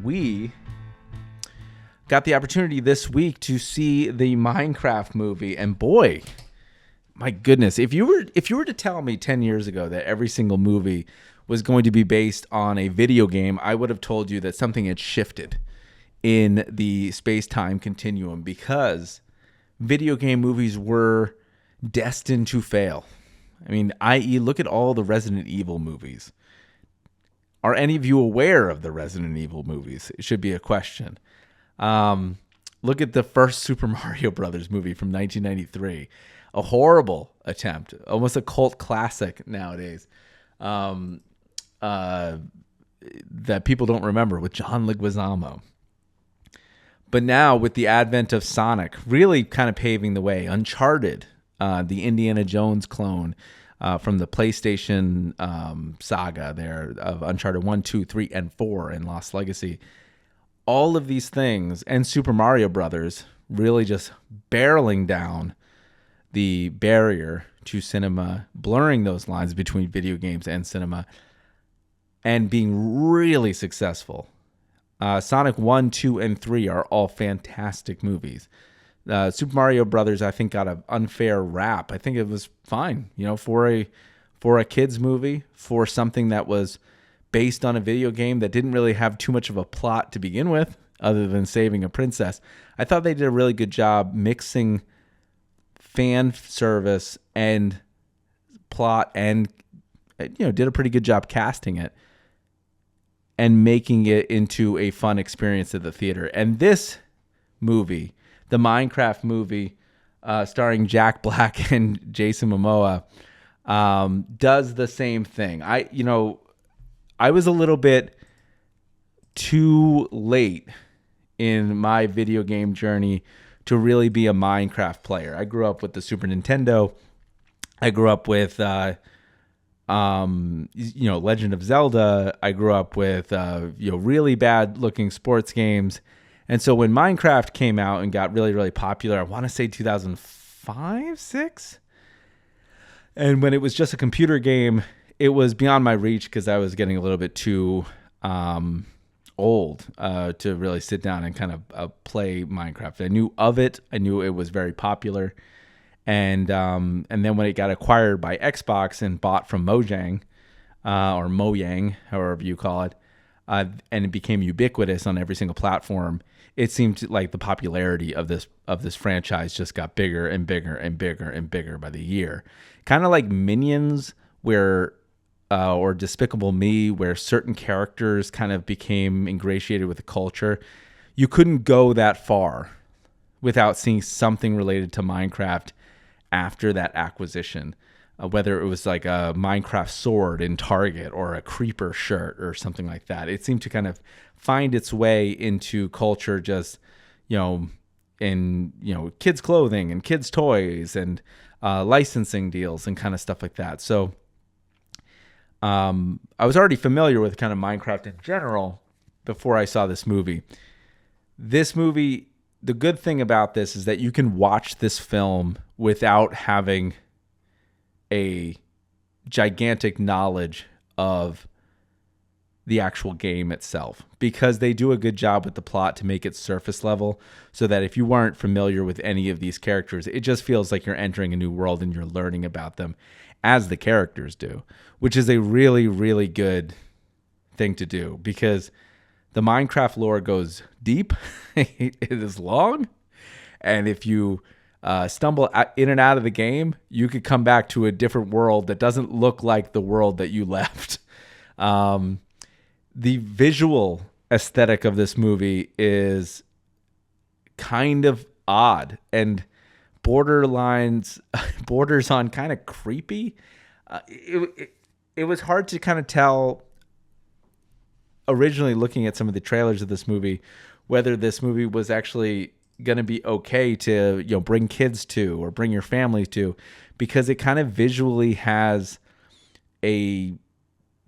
we got the opportunity this week to see the Minecraft movie, and boy, my goodness, if you were to tell me 10 years ago that every single movie was going to be based on a video game, I would have told you that something had shifted in the space-time continuum, because video game movies were destined to fail. I mean, i.e., look at all the Resident Evil movies. Are any of you aware of the Resident Evil movies? It should be a question. Look at the first Super Mario Brothers movie from 1993. A horrible attempt, almost a cult classic nowadays, that people don't remember, with John Leguizamo. But now, with the advent of Sonic really kind of paving the way, Uncharted, the Indiana Jones clone from the PlayStation saga there of Uncharted 1, 2, 3, and 4 and Lost Legacy. All of these things, and Super Mario Brothers, really just barreling down the barrier to cinema, blurring those lines between video games and cinema, and being really successful. Sonic 1, 2, and 3 are all fantastic movies. Super Mario Brothers, I think, got an unfair rap. I think it was fine, for a kids movie, for something that was based on a video game that didn't really have too much of a plot to begin with, other than saving a princess. I thought they did a really good job mixing fan service and plot, and did a pretty good job casting it and making it into a fun experience at the theater. And this movie, the Minecraft movie, starring Jack Black and Jason Momoa, does the same thing. I was a little bit too late in my video game journey to really be a Minecraft player. I grew up with the Super Nintendo. I grew up with, Legend of Zelda. I grew up with, really bad looking sports games. And so when Minecraft came out and got really, really popular, I want to say 2005, 6. And when it was just a computer game, it was beyond my reach because I was getting a little bit too old to really sit down and kind of play Minecraft. I knew of it. I knew it was very popular. And then when it got acquired by Xbox and bought from Mojang, or Mojang, however you call it, and it became ubiquitous on every single platform, it seemed like the popularity of this franchise just got bigger and bigger and bigger and bigger by the year. Kind of like Minions, where or Despicable Me, where certain characters kind of became ingratiated with the culture. You couldn't go that far without seeing something related to Minecraft after that acquisition, whether it was like a Minecraft sword in Target or a creeper shirt or something like that. It seemed to kind of find its way into culture, just, in, kids' clothing and kids' toys and licensing deals and kind of stuff like that. So I was already familiar with kind of Minecraft in general before I saw this movie. This movie, the good thing about this is that you can watch this film without having a gigantic knowledge of the actual game itself, because they do a good job with the plot to make it surface level, so that if you weren't familiar with any of these characters, it just feels like you're entering a new world and you're learning about them as the characters do, which is a really, really good thing to do, because the Minecraft lore goes deep. It is long. And if you stumble in and out of the game, you could come back to a different world that doesn't look like the world that you left. The visual aesthetic of this movie is kind of odd and borders on kind of creepy. It was hard to kind of tell originally, looking at some of the trailers of this movie, whether this movie was actually going to be okay to bring kids to or bring your family to, because it kind of visually has a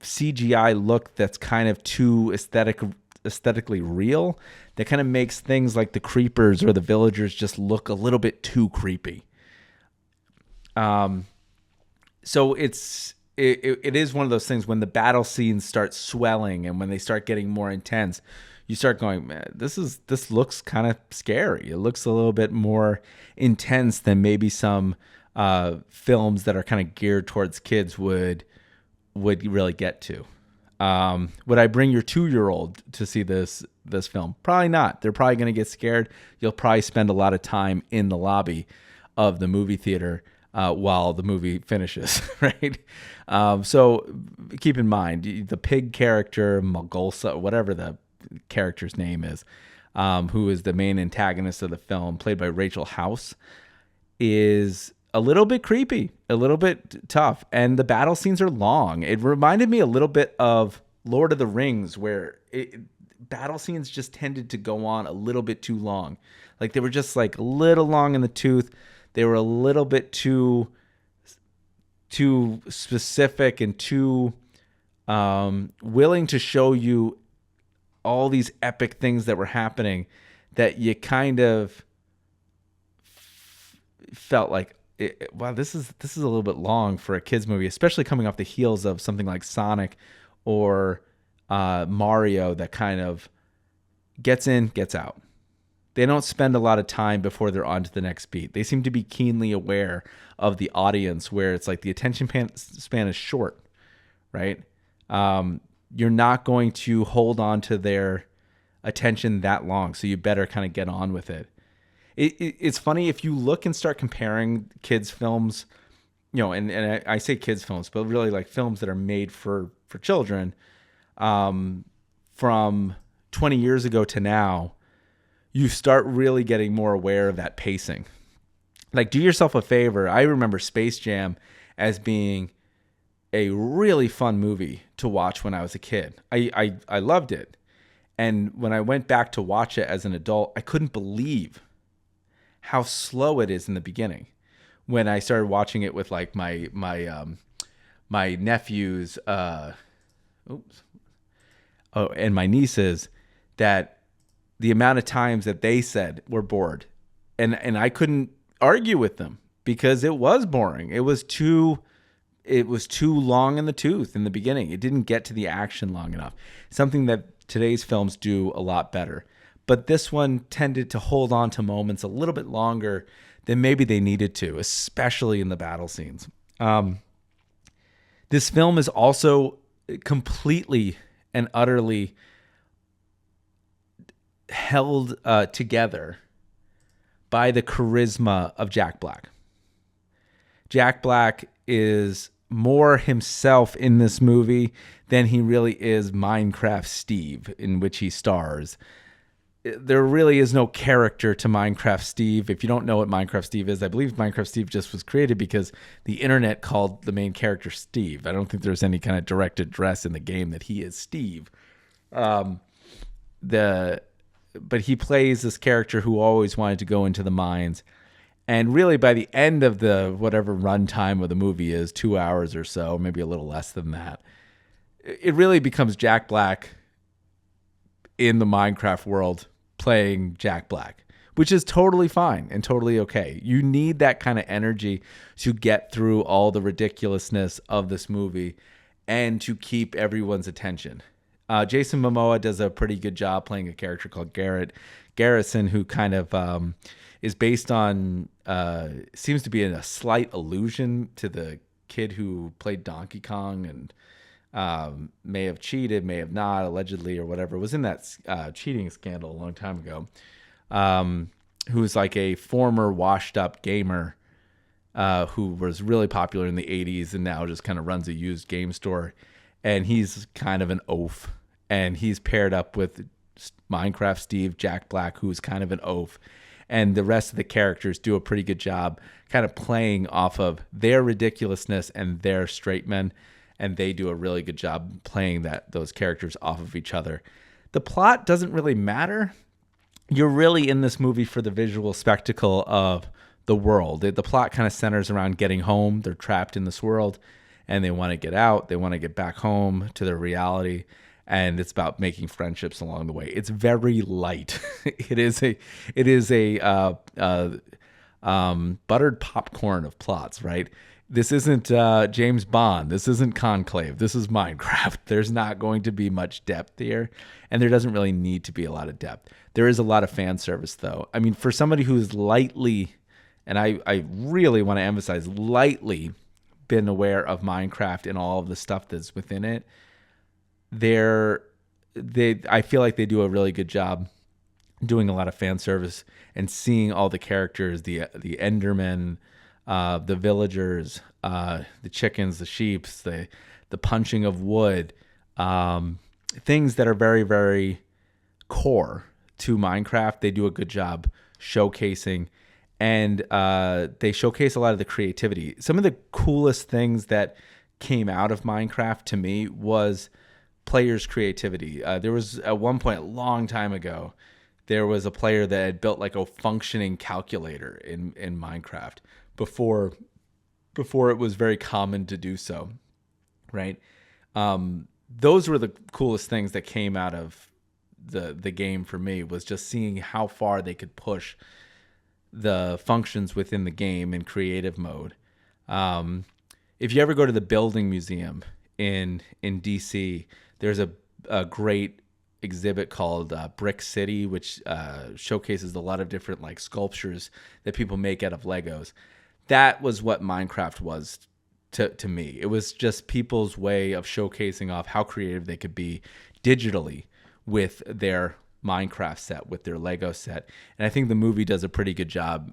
CGI look that's kind of too aesthetically real, that kind of makes things like the creepers or the villagers just look a little bit too creepy. So it is one of those things when the battle scenes start swelling and when they start getting more intense, you start going, man, this looks kind of scary. It looks a little bit more intense than maybe some films that are kind of geared towards kids would really get to. Would I bring your 2-year-old to see this film? Probably not. They're probably going to get scared. You'll probably spend a lot of time in the lobby of the movie theater while the movie finishes, right? So keep in mind, the pig character, Magolsa, whatever the character's name is, who is the main antagonist of the film, played by Rachel House, is a little bit creepy, a little bit tough, and the battle scenes are long. It reminded me a little bit of Lord of the Rings, where battle scenes just tended to go on a little bit too long. Like they were just like a little long in the tooth. They were a little bit too specific and too willing to show you all these epic things that were happening that you kind of felt like, wow, this is a little bit long for a kids movie, especially coming off the heels of something like Sonic or Mario that kind of gets in, gets out. They don't spend a lot of time before they're on to the next beat. They seem to be keenly aware of the audience, where it's like the attention span is short, right? You're not going to hold on to their attention that long, so you better kind of get on with it. It's funny if you look and start comparing kids' films, and I say kids' films, but really like films that are made for children, from 20 years ago to now, you start really getting more aware of that pacing. Like, do yourself a favor. I remember Space Jam as being a really fun movie to watch when I was a kid. I loved it. And when I went back to watch it as an adult, I couldn't believe how slow it is in the beginning. When I started watching it with like my nephews, and my nieces, that the amount of times that they said we're bored, and I couldn't argue with them because it was boring. It was too long in the tooth in the beginning. It didn't get to the action long enough. Something that today's films do a lot better. But this one tended to hold on to moments a little bit longer than maybe they needed to, especially in the battle scenes. This film is also completely and utterly held together by the charisma of Jack Black. Jack Black is more himself in this movie than he really is Minecraft Steve, in which he stars. There really is no character to Minecraft Steve. If you don't know what Minecraft Steve is, I believe Minecraft Steve just was created because the internet called the main character Steve. I don't think there's any kind of direct address in the game that he is Steve. But he plays this character who always wanted to go into the mines. And really by the end of the whatever runtime of the movie is, 2 hours or so, maybe a little less than that, it really becomes Jack Black in the Minecraft world playing Jack Black, which is totally fine and totally okay. You need that kind of energy to get through all the ridiculousness of this movie and to keep everyone's attention. Jason Momoa does a pretty good job playing a character called Garrison, who kind of is based on, seems to be a slight allusion to the kid who played Donkey Kong and may have cheated, may have not, allegedly, or whatever. It was in that cheating scandal a long time ago. Who's like a former washed-up gamer who was really popular in the 80s and now just kind of runs a used game store. And he's kind of an oaf. And he's paired up with Minecraft Steve, Jack Black, who's kind of an oaf. And the rest of the characters do a pretty good job kind of playing off of their ridiculousness and their straight men. And they do a really good job playing those characters off of each other. The plot doesn't really matter. You're really in this movie for the visual spectacle of the world. The plot kind of centers around getting home. They're trapped in this world and they want to get out. They want to get back home to their reality. And it's about making friendships along the way. It's very light. It is a buttered popcorn of plots, right? This isn't James Bond. This isn't Conclave. This is Minecraft. There's not going to be much depth here, and there doesn't really need to be a lot of depth. There is a lot of fan service, though. I mean, for somebody who's lightly, and I really want to emphasize, lightly been aware of Minecraft and all of the stuff that's within it, I feel like they do a really good job doing a lot of fan service and seeing all the characters, the Endermen, the villagers, the chickens, the sheeps, the punching of wood, things that are very, very core to Minecraft. They do a good job showcasing, and they showcase a lot of the creativity. Some of the coolest things that came out of Minecraft to me was players' creativity. There was at one point a long time ago, there was a player that had built like a functioning calculator in Minecraft before it was very common to do so, right? Those were the coolest things that came out of the game for me, was just seeing how far they could push the functions within the game in creative mode. If you ever go to the Building Museum in DC, there's a great exhibit called Brick City, which showcases a lot of different like sculptures that people make out of Legos. That was what Minecraft was to me. It was just people's way of showcasing off how creative they could be digitally with their Minecraft set, with their Lego set. And I think the movie does a pretty good job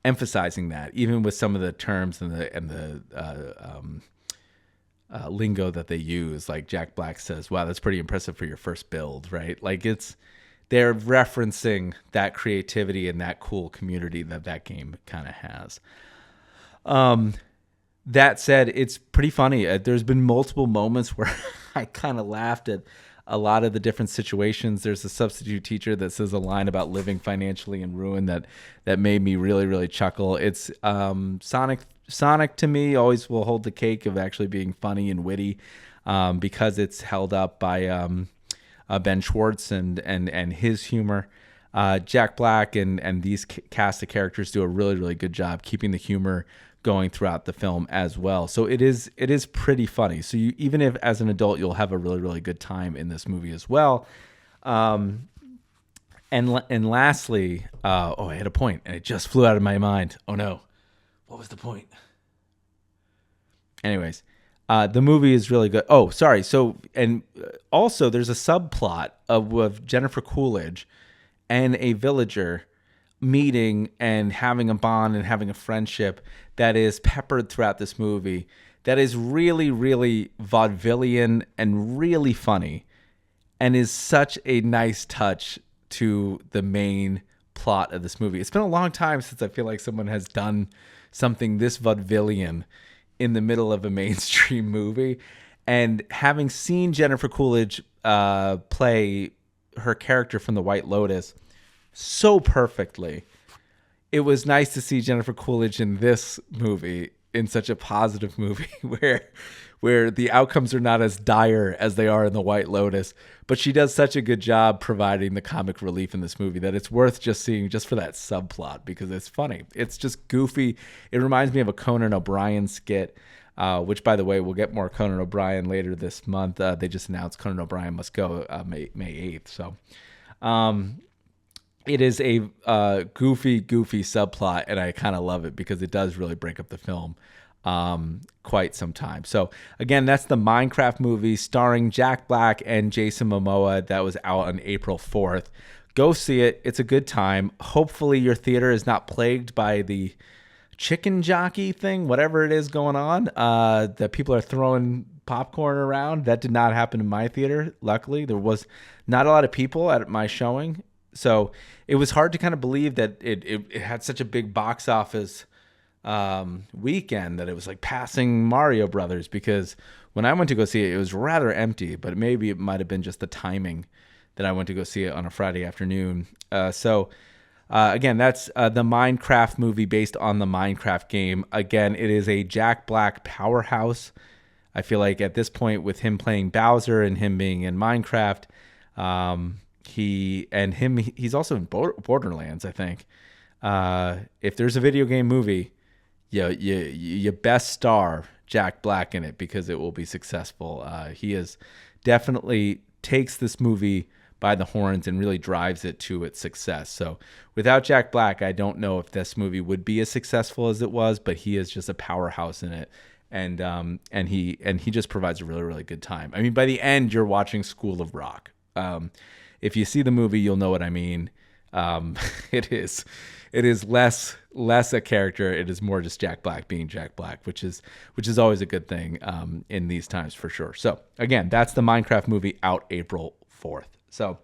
emphasizing that, even with some of the terms and the lingo that they use. Like Jack Black says, "Wow, that's pretty impressive for your first build," right? Like they're referencing that creativity and that cool community that game kind of has. That said, it's pretty funny. There's been multiple moments where I kind of laughed at a lot of the different situations. There's a substitute teacher that says a line about living financially in ruin that made me really, really chuckle. It's Sonic to me always will hold the cake of actually being funny and witty, because it's held up by Ben Schwartz and his humor. Jack Black and these cast of characters do a really, really good job keeping the humor going throughout the film as well. So it is pretty funny. So even if as an adult, you'll have a really, really good time in this movie as well. And lastly, I had a point and it just flew out of my mind. Oh no. What was the point? Anyways, the movie is really good. Oh, sorry. So, and also there's a subplot of Jennifer Coolidge and a villager meeting and having a bond and having a friendship that is peppered throughout this movie, that is really, really vaudevillian and really funny, and is such a nice touch to the main plot of this movie. It's been a long time since I feel like someone has done something this vaudevillian in the middle of a mainstream movie. And having seen Jennifer Coolidge play her character from The White Lotus so perfectly, it was nice to see Jennifer Coolidge in this movie, in such a positive movie where the outcomes are not as dire as they are in The White Lotus, but she does such a good job providing the comic relief in this movie that it's worth just seeing just for that subplot, because it's funny. It's just goofy. It reminds me of a Conan O'Brien skit, which, by the way, we'll get more Conan O'Brien later this month. They just announced Conan O'Brien Must Go May 8th. So it is a goofy subplot, and I kind of love it because it does really break up the film quite some time. So again, that's the Minecraft movie starring Jack Black and Jason Momoa that was out on April 4th. Go see it. It's a good time. Hopefully your theater is not plagued by the chicken jockey thing, whatever it is going on, that people are throwing popcorn around. That did not happen in my theater. Luckily, there was not a lot of people at my showing. So it was hard to kind of believe that it had such a big box office weekend that it was like passing Mario Brothers, because when I went to go see it, it was rather empty, but maybe it might have been just the timing that I went to go see it on a Friday afternoon. Again, that's the Minecraft movie based on the Minecraft game. Again, it is a Jack Black powerhouse. I feel like at this point, with him playing Bowser and him being in Minecraft, he's also in Borderlands, I think. If there's a video game movie you best star Jack Black in it because it will be successful. He is definitely takes this movie by the horns and really drives it to its success. So without Jack Black, I don't know if this movie would be as successful as it was, but he is just a powerhouse in it. And he just provides a really, really good time. I mean, by the end, you're watching School of Rock. If you see the movie, you'll know what I mean. It is less a character. It is more just Jack Black being Jack Black, which is always a good thing in these times for sure. So again, that's the Minecraft movie, out April 4th. So